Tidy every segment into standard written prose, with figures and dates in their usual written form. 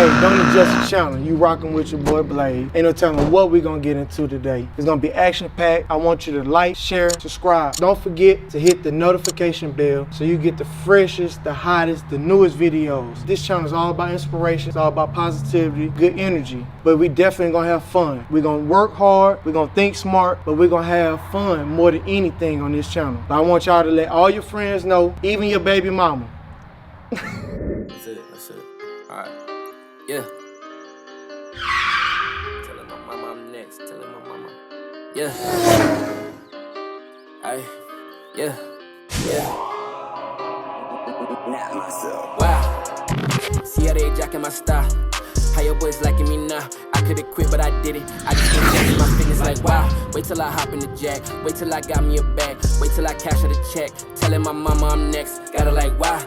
Hey, don't adjust the channel. You rocking with your boy Blade. Ain't no telling what we gonna get into today. It's gonna be action-packed. I want you to like, share, subscribe. Don't forget to hit the notification bell so you get the freshest, the hottest, the newest videos. This channel is all about inspiration. It's all about positivity, good energy. But we definitely gonna have fun. We're gonna work hard. We're gonna think smart, but we're gonna have fun more than anything on this channel. But I want y'all to let all your friends know, even your baby mama. That's it. All right. Yeah. Telling my mama I'm next. Telling my mama. Yeah. Yeah. Not myself. Wow. See how they jacking my style. How your boys liking me now? I could've quit, but I did it. I just been checking my fingers like wow. Wait till I hop in the jack. Wait till I got me a bag. Wait till I cash out a check. Telling my mama I'm next. Gotta like wow.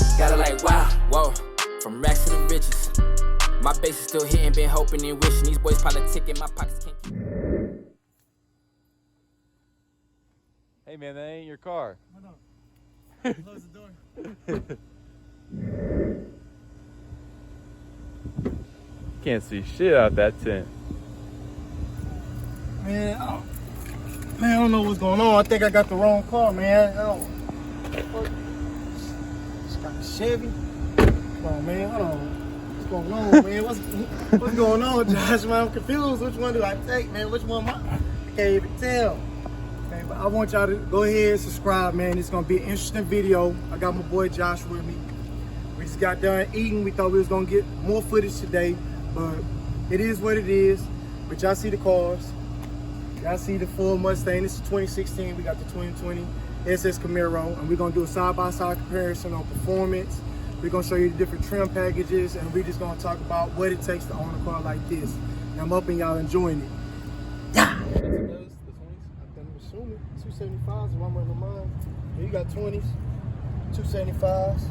Whoa. From racks to the riches. My base is still hitting, been hoping and wishing. These boys politicking, my pockets can't keep. Hey man, that ain't your car. Hold on. Close the door. Can't see shit out that tent. Man, I don't know what's going on. I think I got the wrong car, man. It's got a Chevy. Come on, man. Hold on. What's going on, man? What's going on, Josh? Man, I'm confused. Which one do I take, man? Which one? I can't even tell. Man, but I want y'all to go ahead and subscribe, man. It's gonna be an interesting video. I got my boy Josh with me. We just got done eating. We thought we was gonna get more footage today, but it is what it is. But y'all see the cars. Y'all see the full Mustang. This is 2016. We got the 2020 SS Camaro, and we're gonna do a side-by-side comparison on performance. We're gonna show you the different trim packages, and we're just gonna talk about what it takes to own a car like this. And I'm hoping y'all enjoying it. Yeah. I'm assuming 275s is one of mine. You got 20s, 275s.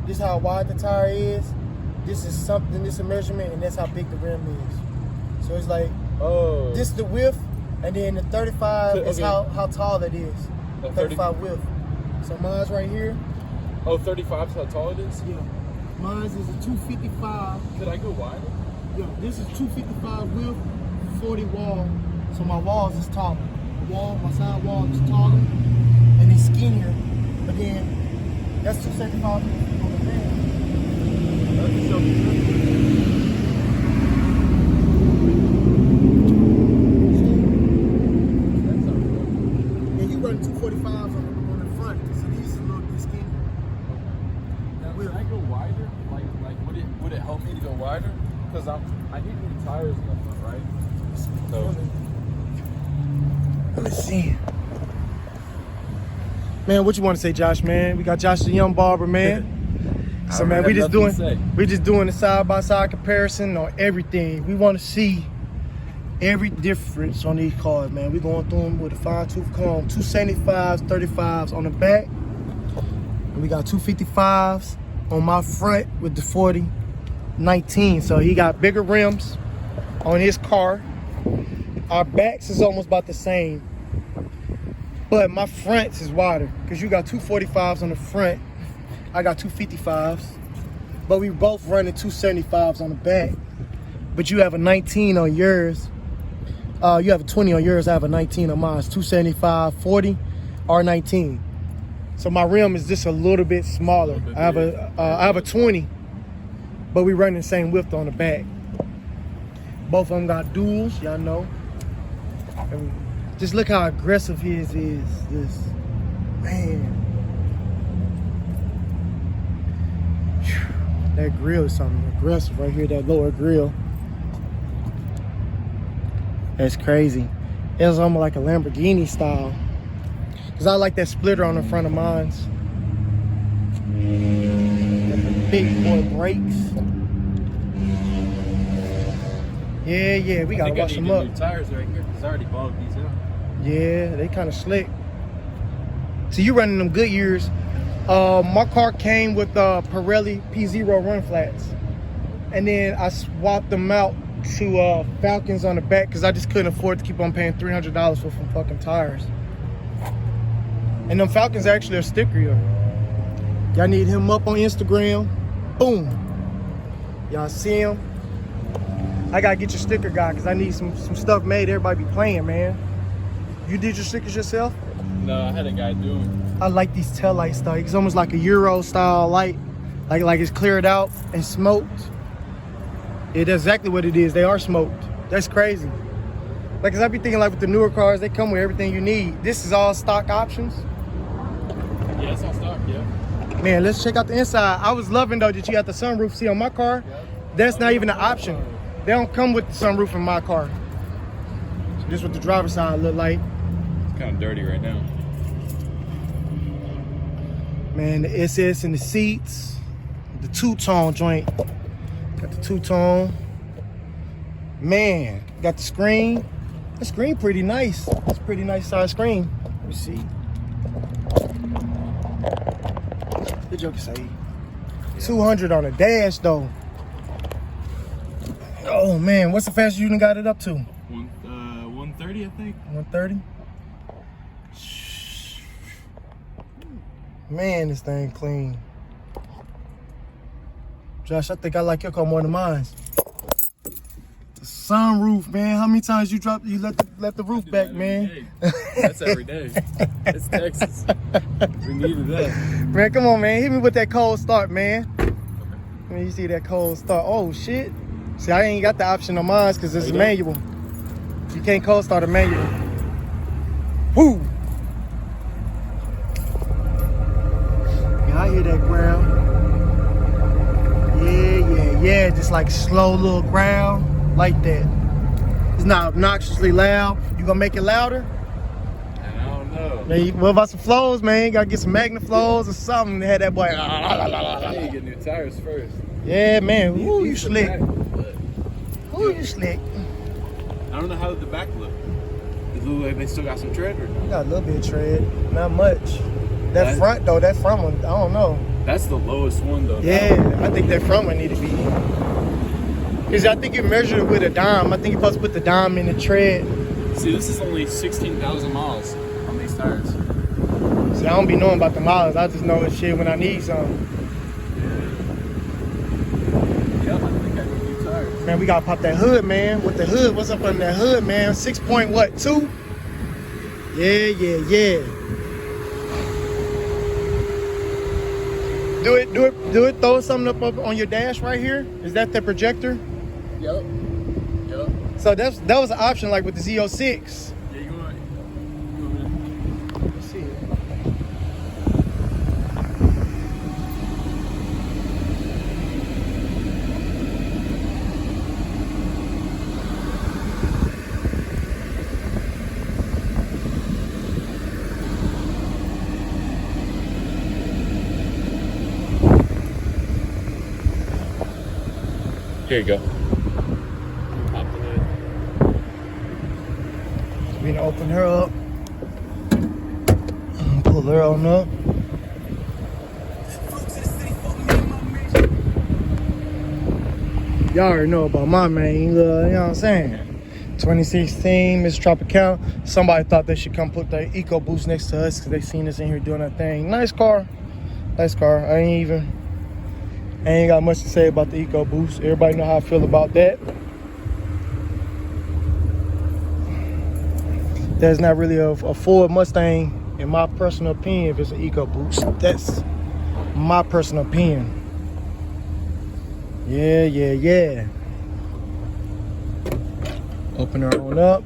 This is how wide the tire is. This is something. This is a measurement, and that's how big the rim is. So it's like, this is the width, and then the 35 is how tall it is. 35 width. So mine's right here. Oh, 35 is how tall it is? Yeah. Mine's is a 255. Could I go wider? Yeah, this is 255 width, 40 wall. So my walls is taller. My side wall is taller, and it's skinnier. But then that's 275 on the van. Yeah, you run 245s on the front, so these are a little bit skinnier. Now, would I go wider? Like would it help me to go wider? Because I need new tires in the front, right? So let me see. Man, what you want to say, Josh, man? We got Josh the Young Barber, man. So man, we just doing a side-by-side comparison on everything. We want to see every difference on these cars, man. We going through them with a fine-tooth comb. 275s, 35s on the back. And we got 255s on my front with the 4019. So he got bigger rims on his car. Our backs is almost about the same, but my fronts is wider because you got 245s on the front. I got 255s, but we both running 275s on the back. But you have a 19 on yours. You have a 20 on yours. I have a 19 on mine. It's 275, 40, R19. So my rim is just a little bit smaller. I have a 20, but we running the same width on the back. Both of them got duals, y'all know. And just look how aggressive his is. This man. That grill is something aggressive right here, that lower grill. That's crazy. It's almost like a Lamborghini style. Cause I like that splitter on the front of mine. Big boy brakes. Yeah, we gotta wash them up. New tires right here, cause I already bought these out. Yeah, they kind of slick. So you running them Goodyears. My car came with Pirelli P0 run flats, and then I swapped them out to Falcons on the back because I just couldn't afford to keep on paying $300 for some fucking tires. And them Falcons actually are stickier. Y'all need him up on Instagram. Boom. Y'all see him. I gotta get your sticker guy because I need some stuff made. Everybody be playing, man. You did your stickers yourself? No, I had a guy do it. I like these taillight stuff. It's almost like a Euro style light. Like it's cleared out and smoked. It is exactly what it is. They are smoked. That's crazy. Like, cause I be thinking like with the newer cars, they come with everything you need. This is all stock options. Yeah, it's on stock, yeah. Man, let's check out the inside. I was loving though that you got the sunroof. See on my car, that's not even an option. They don't come with the sunroof in my car. So this is what the driver's side look like. It's kind of dirty right now. Man, the SS and the seats, the two-tone joint. Got the two-tone. Man, got the screen. The screen pretty nice. It's a pretty nice size screen. Let me see. The joke is say 200 on the dash though. Oh man, what's the fastest you done got it up to? 130, I think. 130. Man, this thing clean. Josh, I think I like your car more than mine. The sunroof, man. How many times you let the roof back, man? That's every day. It's Texas. We needed that. Man, come on, man. Hit me with that cold start, man. Let me see that cold start. Oh, shit. See, I ain't got the option on mine because it's a manual. You can't cold start a manual. Woo! Yeah, I hear that growl. Yeah. Just like slow little growl. Like that. It's not obnoxiously loud. You gonna make it louder? I don't know. Man, what about some flows, man? You gotta get some Magna flows or something to have that boy. I need to get new tires first. Yeah, man. Ooh, you Use the slick. back, but Ooh, you slick. I don't know how the back look. Does it look like they still got some tread or no? Got a little bit of tread, not much. That front though, that front one, I don't know. That's the lowest one though. Yeah, I think that front one need to be. Cause I think you measured it with a dime. I think you're supposed to put the dime in the tread. See, this is only 16,000 miles on these tires. See, I don't be knowing about the miles. I just know it's shit when I need something. Yeah, I think I need new tires. Man, we gotta pop that hood, man. With the hood, what's up under that hood, man? 6.2? Yeah. Do it. Throw something up on your dash right here. Is that the projector? Yep. So that was an option like with the Z06. Yeah, you want me to... Let's see it. Here you go. Pop the hood. So we gonna open her up. Pull her on up. Y'all already know about my main, you know what I'm saying? 2016, Miss Tropical. Somebody thought they should come put their EcoBoost next to us because they seen us in here doing that thing. Nice car. I ain't got much to say about the EcoBoost. Everybody know how I feel about that. There's not really a Ford Mustang, in my personal opinion, if it's an EcoBoost. That's my personal opinion. Yeah. Open her on up.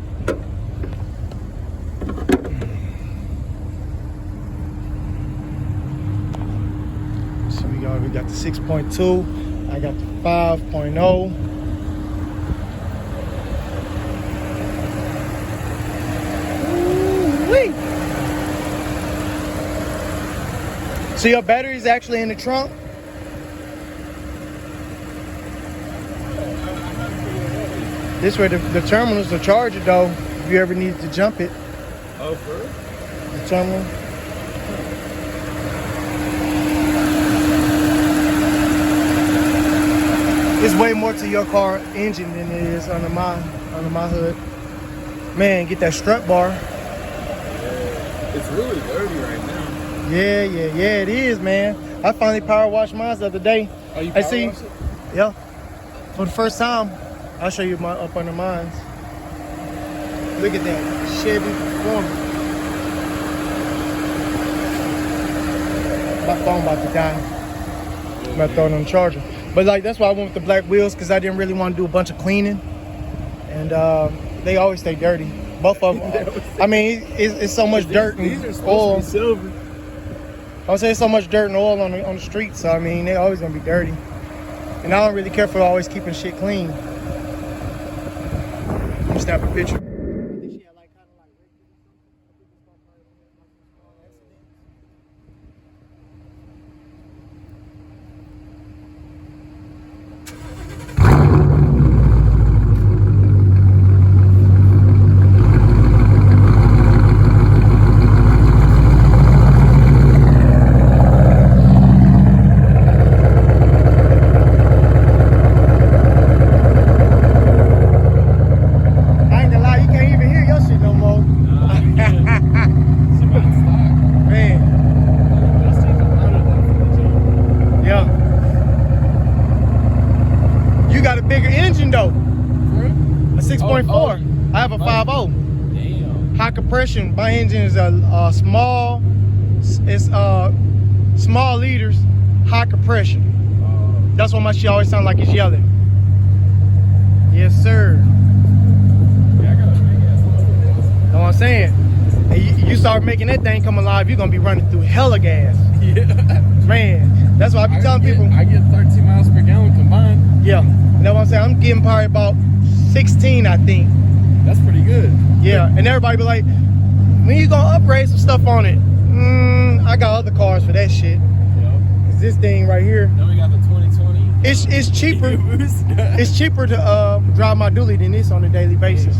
So we got the 6.2. I got the 5.0. Ooh-wee. So your battery's actually in the trunk? This way the terminals will charge it though, if you ever needed to jump it. Oh, for real? The terminal. It's way more to your car engine than it is under my hood. Man, get that strut bar. It's really dirty right now. Yeah, it is, man. I finally power washed mine the other day. Oh, you I power see. wash it? Yeah. For the first time. I'll show you my up under mine. Look at that Chevy Performance. My phone about to die. I'm about to throw it on the charger. But like that's why I went with the black wheels because I didn't really want to do a bunch of cleaning, and they always stay dirty. Both of them. I mean, it's so much dirt and these are oil. supposed to be silver. I would say there's so much dirt and oil on the street, so I mean they always gonna be dirty. And I don't really care for always keeping shit clean. Let me snap a picture. Bigger engine though. A 6.4. I have a 5.0. Damn. High compression. My engine is a small. It's small liters, high compression. That's why my shit always sounds like it's yelling. Yes, sir. Yeah, I got a big ass one. Know what I'm saying? And you start making that thing come alive, you're gonna be running through hella gas. Yeah. Man, that's why I be telling people. I get 13 miles per gallon combined. Yeah. You know what I'm saying? I'm getting probably about 16, I think. That's pretty good. Yeah, and everybody be like, when you gonna upgrade some stuff on it? I got other cars for that shit. Yep. Cause this thing right here, Then we got the 2020. it's cheaper. It's cheaper to drive my dually than this on a daily basis.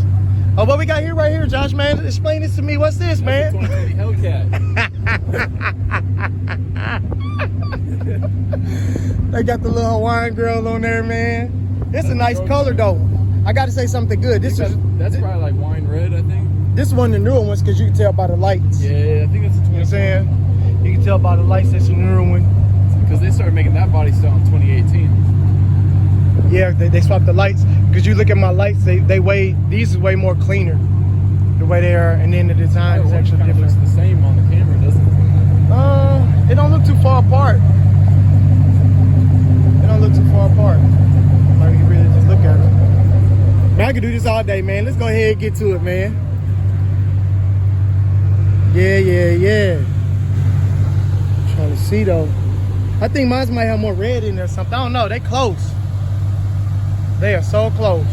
Oh, what we got here right here, Josh, man? Explain this to me. What's this, man? That's a 2020 Hellcat. They got the little Hawaiian girl on there, man. It's a nice color though. I gotta say something good. That's probably like wine red, I think. This is one of the newer ones because you can tell by the lights. Yeah, I think that's a 2020. You know what I'm saying? You can tell by the lights that's a newer one. Because they started making that body style in 2018. Yeah, they swapped the lights. Because you look at my lights, these is way more cleaner. The way they are, and then the design is actually different. Looks the same on the camera, doesn't it? It don't look too far apart. It don't look too far apart. Like you really just look at it. Man, I could do this all day, man. Let's go ahead and get to it, man. Yeah. Trying to see though. I think mine might have more red in there or something. I don't know. They close. They are so close.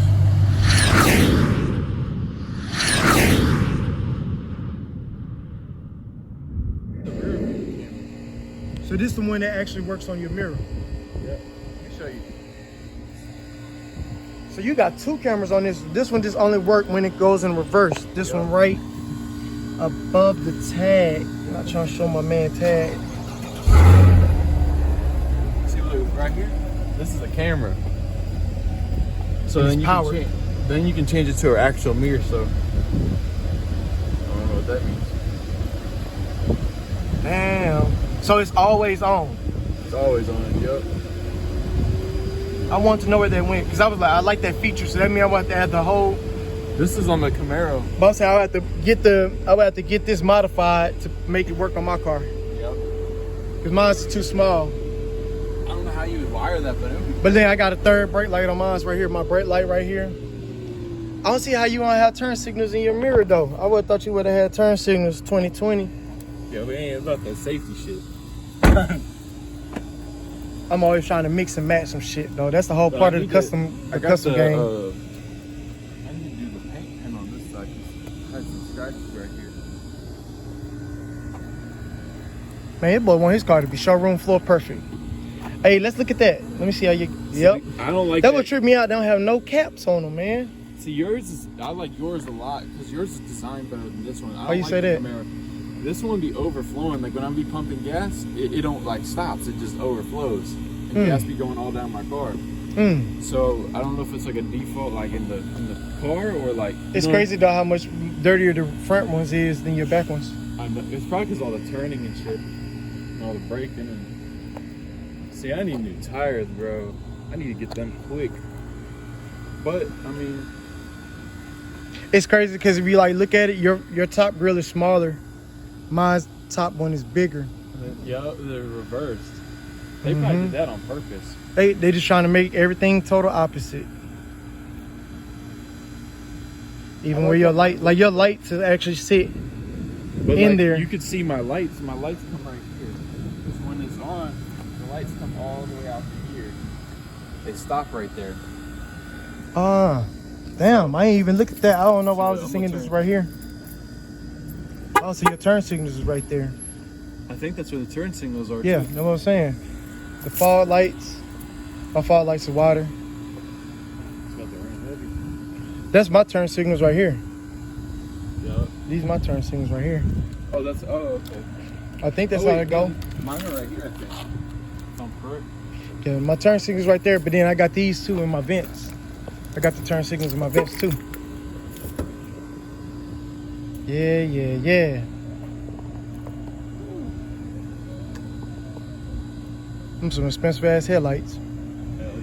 So this is the one that actually works on your mirror. Yeah. Let me show you. So you got two cameras on this. This one just only works when it goes in reverse. This one right above the tag. I'm not trying to show my man tag. See, look right here. This is a camera. So And then it's powered. you can change it to our actual mirror. So I don't know what that means. Damn. So it's always on. It's always on. Yep. I want to know where that went because I was like, I like that feature. So that means I want to add the whole. This is on the Camaro. But I would have to get this modified to make it work on my car. Yep. Because mine's too small. I don't know how you would wire that, but it would be But then I got a third brake light on mine right here. My brake light right here. I don't see how you want to have turn signals in your mirror though. I would have thought you would have had turn signals 2020. yeah, we ain't about that safety shit. I'm always trying to mix and match some shit though. That's the whole part of the custom game. I need to do the paint pen on this side. I had some scratches right here. Man, this boy want his car to be showroom floor perfect. Hey, let's look at that. Let me see how you. Yep. I don't like That would trip me out. They don't have no caps on them, man. See, I like yours a lot because yours is designed better than this one. I Why don't you like say the that? Camaro. This one be overflowing. Like when I be pumping gas, it don't like stops. It just overflows. And gas be going all down my car. So I don't know if it's like a default, like in the car or like. It's crazy though how much dirtier the front ones is than your back ones. It's probably because all the turning and shit, and all the braking and. See, I need new tires, bro. I need to get them quick. But I mean, It's crazy because if you like look at it, your top grill is smaller. Mine's top one is bigger. yeah, they're reversed. They probably did that on purpose. They just trying to make everything total opposite. Even where your lights actually sit But in like, there. you could see my lights. My lights come right here. Because when it's on, the lights come all the way out to here. They stop right there. Damn, I ain't even look at that. I don't know why I was I'm just gonna thinking this turn. right here. Oh, so your turn signals is right there. I think that's where the turn signals are. Yeah, too. you know what I'm saying? The fog lights. My fog lights are wider. It's about to rain heavy. That's my turn signals right here. Yeah. These my turn signals right here. Oh, that's. Oh, okay. I think that's Oh, how wait, it go. Mine are right here, I think. If I'm correct. Yeah, my turn signals right there, but then I got these two in my vents. I got the turn signals in my vents too. Yeah. Them some expensive ass headlights. Hell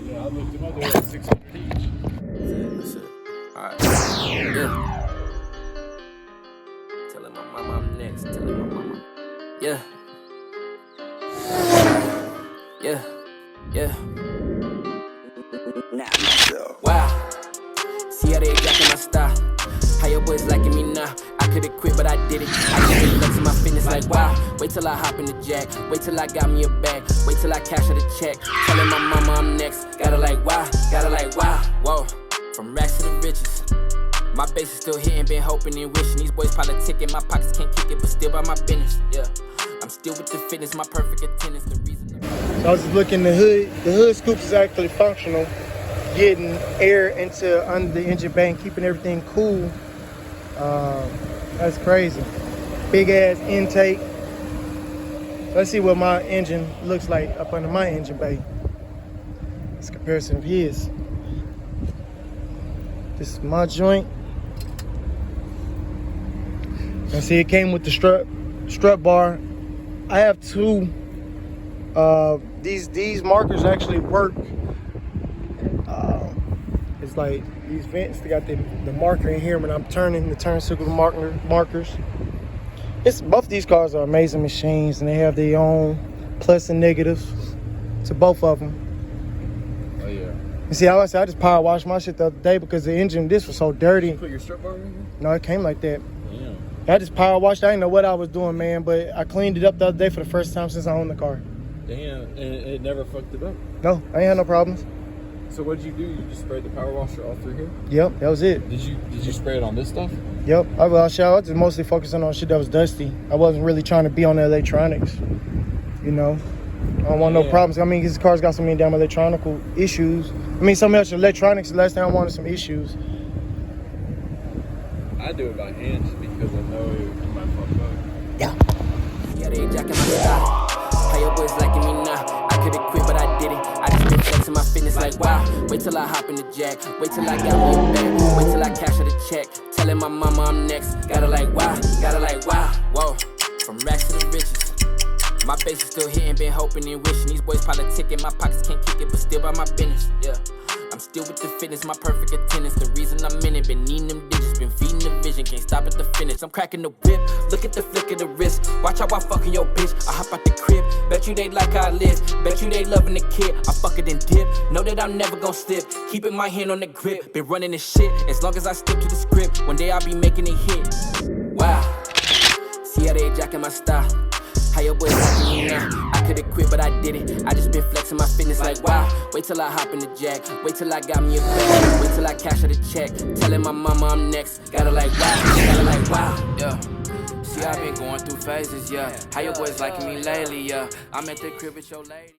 yeah, I looked them up. They're like 600 each. Alright. Yeah. Telling my mama I'm next. Telling my mama. Yeah. Yeah. Wow. See how they jacking my style. How your boys liking me now? I could've quit, but I did it. I just been flexing my fitness like wow. Wait till I hop in the jack. Wait till I got me a bag. Wait till I cash her the check. Telling my mama I'm next. Gotta like wow. Whoa. From racks to the riches. My base is still hitting, been hoping and wishing. These boys politicking, my pockets can't kick it, but still by my business. Yeah. I'm still with the fitness, my perfect attendance. The reason So I was just looking the hood. The hood scoops is actually functional, getting air into under the engine bay and keeping everything cool. That's crazy. Big ass intake. Let's see what my engine looks like up under my engine bay. It's a comparison of his. This is my joint. And see, it came with the strut bar. I have two. These markers actually work. It's like these vents, they got the marker in here when I'm turning the turn circle markers. Both of these cars are amazing machines, and they have their own plus and negatives to both of them. Oh yeah. You see how I said I just power washed my shit the other day because the engine, this was so dirty. Put your strip bar in here? No, it came like that. Damn. I just power washed. I didn't know what I was doing, man, but I cleaned it up the other day for the first time since I owned the car. Damn, and it never fucked it up. No, I ain't had no problems. So what did you do? You just sprayed the power washer all through here? Yep, that was it. Did you spray it on this stuff? Yep, I was just mostly focusing on shit that was dusty. I wasn't really trying to be on the electronics, you know. I don't want no problems. I mean, this car's got so many damn electronical issues. I mean, so much electronics. The last time I wanted some issues. I do it by hand just because I know it might fuck up. Yeah, they jacking my style. How your boys liking me now? I could've quit, but I did it. I just been flexing my fitness like wow. Wait till I hop in the jack. Wait till I got me a bag. Wait till I cash her the check. Telling my mama I'm next. Gotta like wow. Whoa. From racks to the riches. My base is still hitting, been hoping and wishing. These boys politicking, my pockets can't kick it, but still by my business. Yeah. I'm still with the fitness, my perfect attendance. The reason I'm in it, been needing them digits, been feeding the vision, can't stop at the finish. I'm cracking the whip, look at the flick of the wrist. Watch how I fucking your bitch, I hop out the crib. Bet you they like how I live, bet you they loving the kid. I fuck it and dip, know that I'm never gon' slip. Keeping my hand on the grip, been running this shit. As long as I stick to the script, one day I'll be making it hit. Wow, see how they jacking my style. How your boys liking me now? I could've quit, but I did it. I just been flexing my fitness like wow. Wait till I hop in the jack. Wait till I got me a bag. Wait till I cash her the check. Telling my mama I'm next. Gotta like wow. Yeah. See, I've been going through phases, yeah. How your boys liking me lately, yeah. I'm at the crib with your lady.